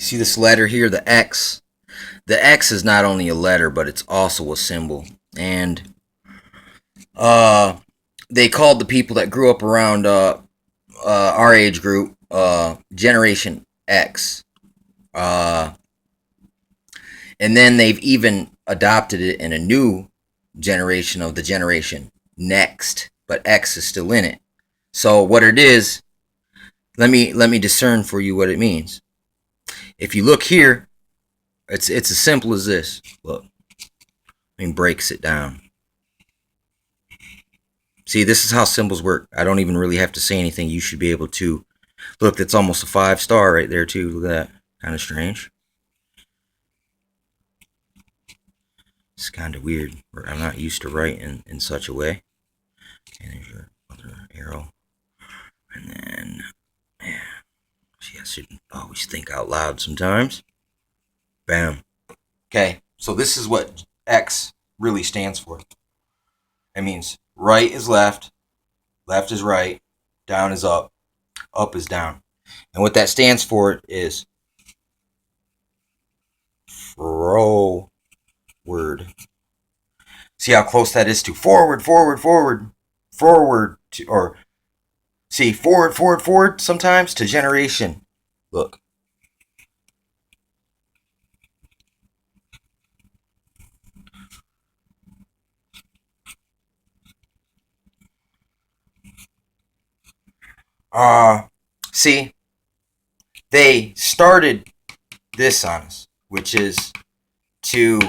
See this letter here, the X? The X is not only a letter, but it's also a symbol. And uh, they called the people that grew up around our age group Generation X. Uh, and then they've even adopted it in a new generation of the generation next, but X is still in it. So what it is, let me discern for you what it means. If you look here, it's as simple as this. Look, I mean breaks it down. See, this is how symbols work. I don't even really have to say anything. You should be able to look. That's almost a 5-star right there too. Look at that. Kind of strange. It's kind of weird. I'm not used to writing in such a way. And there's your other arrow. And then, yeah. See, I shouldn't always think out loud sometimes. Bam. Okay, so this is what X really stands for. It means right is left is right, down is up is down. And what that stands for is forward. See how close that is to forward, to, or see, forward sometimes to generation. Look. See, they started this on us, which is to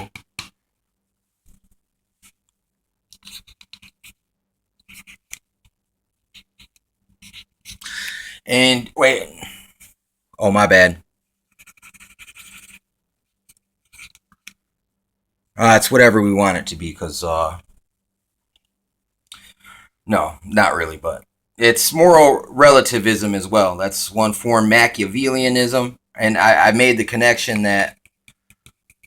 and wait. Oh, my bad. It's whatever we want it to be, because no, not really, but it's moral relativism as well. That's one form, Machiavellianism, and I made the connection that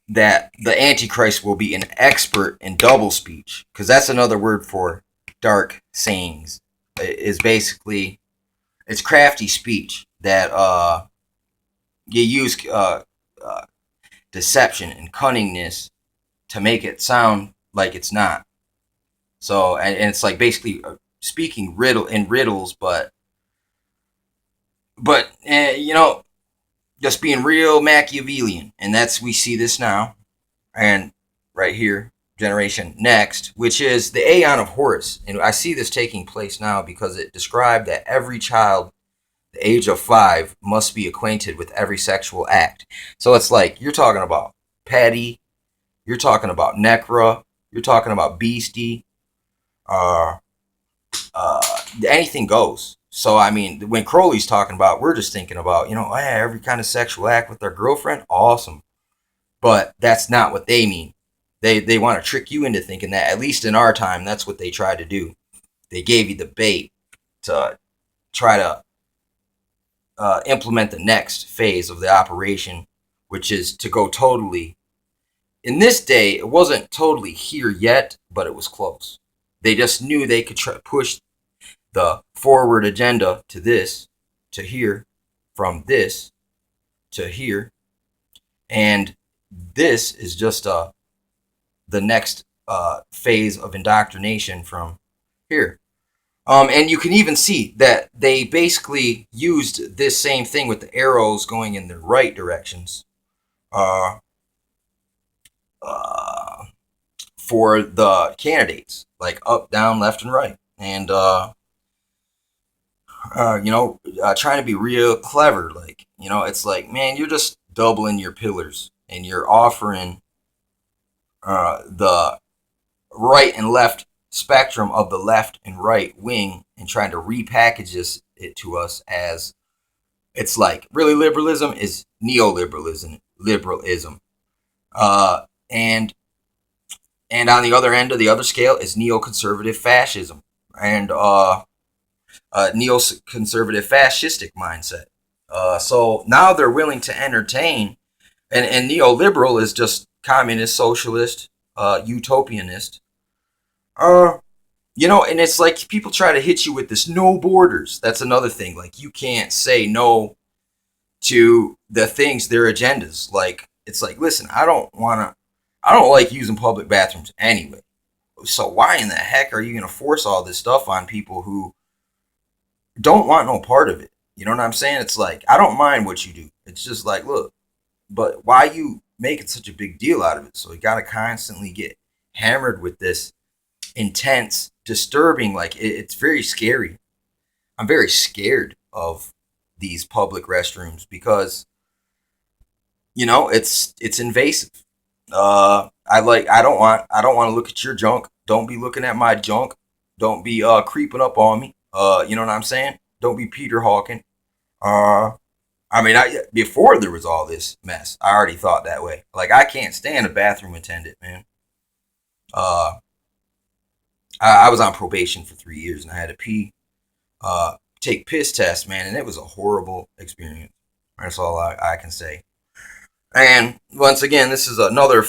the Antichrist will be an expert in double speech, because that's another word for dark sayings. It is basically it's crafty speech that you use deception and cunningness to make it sound like it's not. So and it's like basically speaking riddles, but just being real Machiavellian, and that's we see this now, and right here, generation next, which is the Aeon of Horus, and I see this taking place now because it described that every child, the age of 5, must be acquainted with every sexual act. So it's like you're talking about petty, you're talking about necra, you're talking about beastie, uh, anything goes. So I mean, when Crowley's talking about, we're just thinking about every kind of sexual act with their girlfriend, awesome. But that's not what they mean. They want to trick you into thinking that. At least in our time, that's what they tried to do. They gave you the bait to try to implement the next phase of the operation, which is to go totally. In this day, it wasn't totally here yet, but it was close. They just knew they could push the forward agenda to this, to here, from this to here, and this is just the next phase of indoctrination from here. And you can even see that they basically used this same thing with the arrows going in the right directions uh, uh, for the candidates, like up, down, left, and right. And trying to be real clever. Like, it's like, man, you're just doubling your pillars and you're offering the right and left spectrum of the left and right wing and trying to repackage it to us as it's like really liberalism is liberalism. And on the other end of the other scale is neoconservative fascism and neoconservative fascistic mindset. So now they're willing to entertain, and neoliberal is just communist, socialist, utopianist. And it's like people try to hit you with this no borders. That's another thing. Like you can't say no to the things, their agendas. Like, it's like, listen, I don't like using public bathrooms anyway. So why in the heck are you going to force all this stuff on people who don't want no part of it? You know what I'm saying? It's like, I don't mind what you do. It's just like, look, but why you making such a big deal out of it? So you got to constantly get hammered with this intense, disturbing, like it's very scary. I'm very scared of these public restrooms because it's invasive. I don't want to look at your junk. Don't be looking at my junk. Don't be creeping up on me. You know what I'm saying? Don't be Peter Hawking. Uh I mean, before there was all this mess, I already thought that way. Like, I can't stand a bathroom attendant, man. Uh I was on probation for 3 years and I had to pee, take piss tests, man, and it was a horrible experience. That's all I can say. And once again, this is another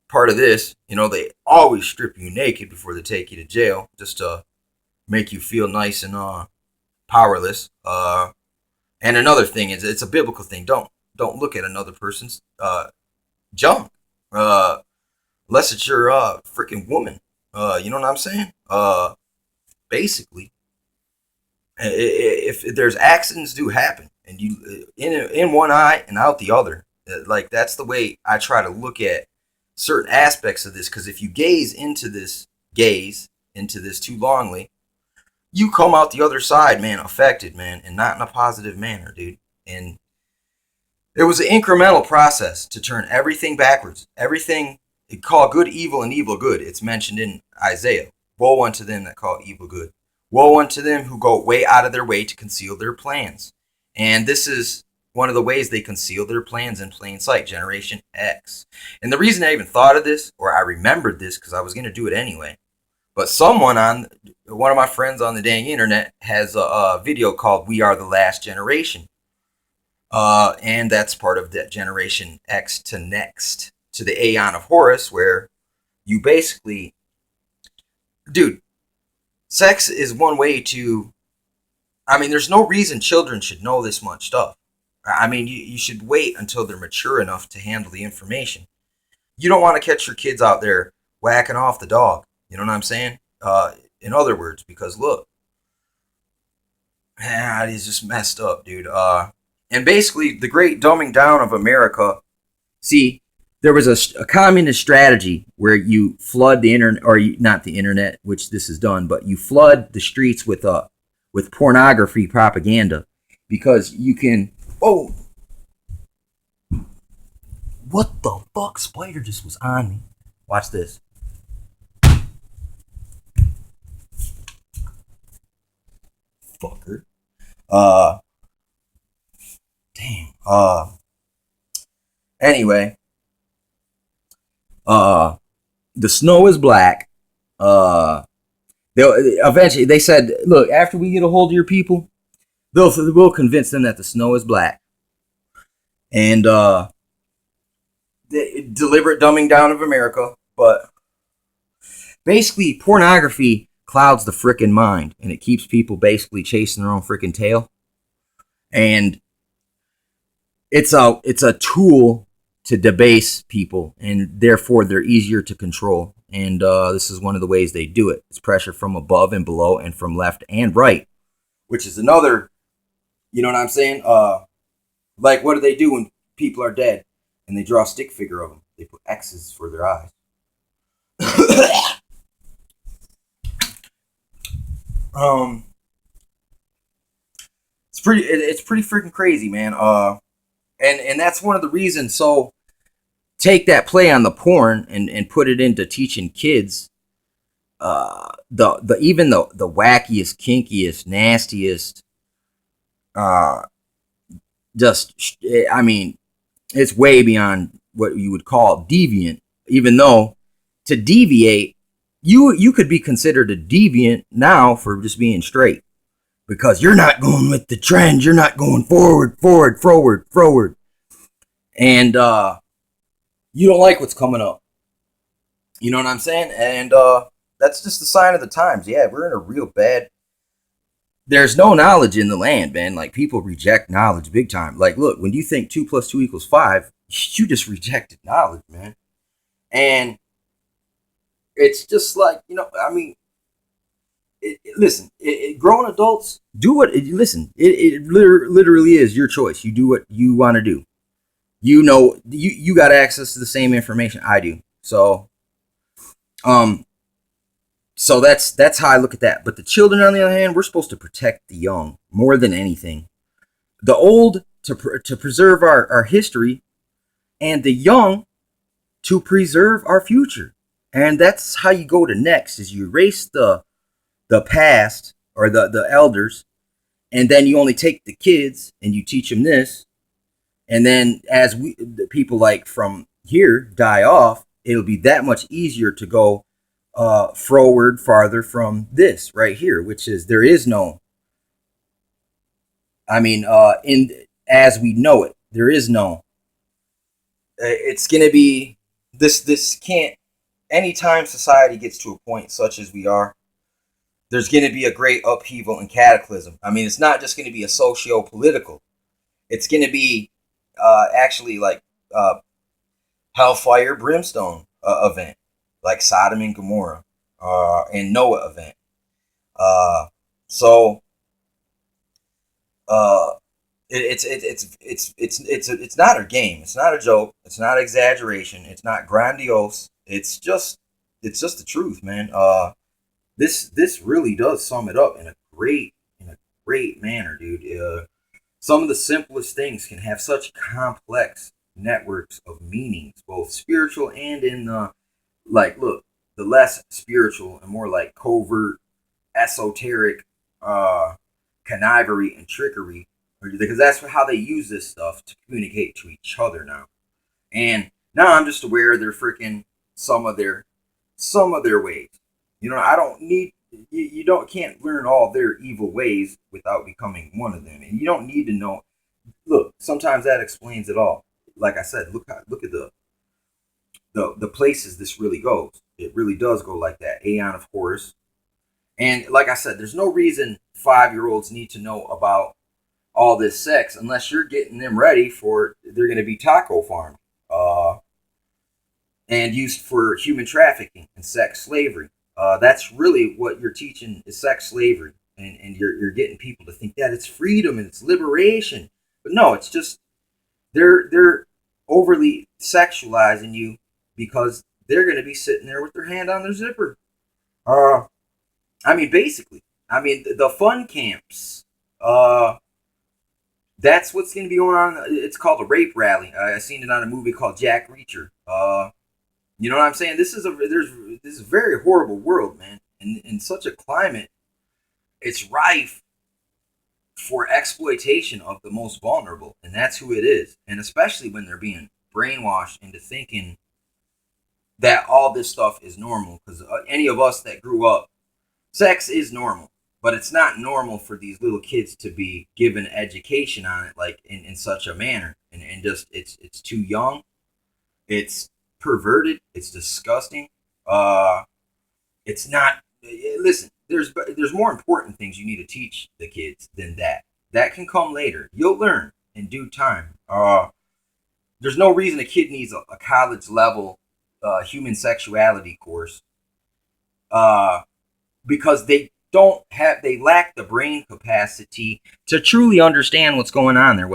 part of this. They always strip you naked before they take you to jail, just to make you feel nice and powerless. And another thing is, it's a biblical thing. Don't look at another person's junk, uh, unless it's your freaking woman. You know what I'm saying? Basically, if there's accidents do happen, and you in one eye and out the other, like, that's the way I try to look at certain aspects of this. Because if you gaze into this too longly, you come out the other side, man, affected, man, and not in a positive manner, dude. And it was an incremental process to turn everything backwards. Everything, it call good evil and evil good. It's mentioned in Isaiah. Woe unto them that call evil good. Woe unto them who go way out of their way to conceal their plans. And this is one of the ways they conceal their plans in plain sight, Generation X. And the reason I even thought of this, or I remembered this, because I was going to do it anyway, but one of my friends on the dang internet has a video called "We Are the Last Generation," and that's part of that Generation X to next to the Aeon of Horus, where you basically, dude, sex is one way to. I mean, there's no reason children should know this much stuff. I mean, you should wait until they're mature enough to handle the information. You don't want to catch your kids out there whacking off the dog. You know what I'm saying? In other words, because look, he's just messed up, dude. And basically, the great dumbing down of America. See, there was a communist strategy where you flood the internet, or not the internet, which this is done, but you flood the streets with pornography propaganda, because you can. Oh, what the fuck? Spider just was on me. Watch this. Fucker. Uh, Damn. Anyway. The snow is black. They said, look, after we get a hold of your people, we'll convince them that the snow is black. And deliberate dumbing down of America, but basically pornography clouds the frickin' mind, and it keeps people basically chasing their own frickin' tail. And it's a tool to debase people, and therefore they're easier to control. And this is one of the ways they do it. It's pressure from above and below, and from left and right, which is another. You know what I'm saying? Like, what do they do when people are dead and they draw a stick figure of them? They put X's for their eyes. It's pretty freaking crazy, man. And that's one of the reasons. So take that play on the porn and put it into teaching kids the even the wackiest, kinkiest, nastiest, just, I mean, it's way beyond what you would call deviant. Even though to deviate, you could be considered a deviant now for just being straight, because you're not going with the trend. You're not going forward, and you don't like what's coming up. You know what I'm saying? And that's just a sign of the times. Yeah, we're in a real bad there's no knowledge in the land, man. Like people reject knowledge big time. Like, look, when you think 2 + 2 = 5, you just rejected knowledge, man. And it's just like, I mean, listen, grown adults do what. Listen, literally is your choice. You do what you want to do. You got access to the same information I do. Um, so that's how I look at that. But the children, on the other hand, we're supposed to protect the young more than anything. The old to preserve our history, and the young to preserve our future. And that's how you go to next: is you erase the past or the elders, and then you only take the kids and you teach them this. And then as the people like from here die off, it'll be that much easier to go forward farther from this right here, which is there is no, I mean, in as we know it, there is no. It's gonna be this can't. Anytime society gets to a point such as we are, there's going to be a great upheaval and cataclysm. I mean, it's not just going to be a socio-political. It's going to be actually like hellfire brimstone event, like Sodom and Gomorrah and Noah event. So uh, it's not a game. It's not a joke. It's not exaggeration. It's not grandiose. It's just the truth, man. This really does sum it up in a great manner, dude. Some of the simplest things can have such complex networks of meanings, both spiritual and in the like. Look, the less spiritual and more like covert, esoteric, connivery and trickery, because that's how they use this stuff to communicate to each other now. And now I'm just aware of their freaking some of their some of their ways. I don't need you don't can't learn all their evil ways without becoming one of them, and you don't need to know. Look, sometimes that explains it all. Like I said, look at the places this really goes. It really does go like that. Aeon of Horus, and like I said, there's no reason 5-year-olds need to know about all this sex unless you're getting them ready for they're going to be taco farmed. And used for human trafficking and sex slavery. That's really what you're teaching is sex slavery, and you're getting people to think that it's freedom and it's liberation, but no, it's just they're overly sexualizing you because they're going to be sitting there with their hand on their zipper. Uh, I mean, basically, I mean the fun camps. That's what's going to be going on. It's called a rape rally. I seen it on a movie called Jack Reacher. You know what I'm saying? This is a very horrible world, man. In such a climate, it's rife for exploitation of the most vulnerable, and that's who it is. And especially when they're being brainwashed into thinking that all this stuff is normal. Because any of us that grew up, sex is normal, but it's not normal for these little kids to be given education on it, like in such a manner. And just it's too young. It's perverted. It's disgusting. It's not. Listen, there's more important things you need to teach the kids than that. That can come later. You'll learn in due time. There's no reason a kid needs a college level human sexuality course. Because they lack the brain capacity to truly understand what's going on there.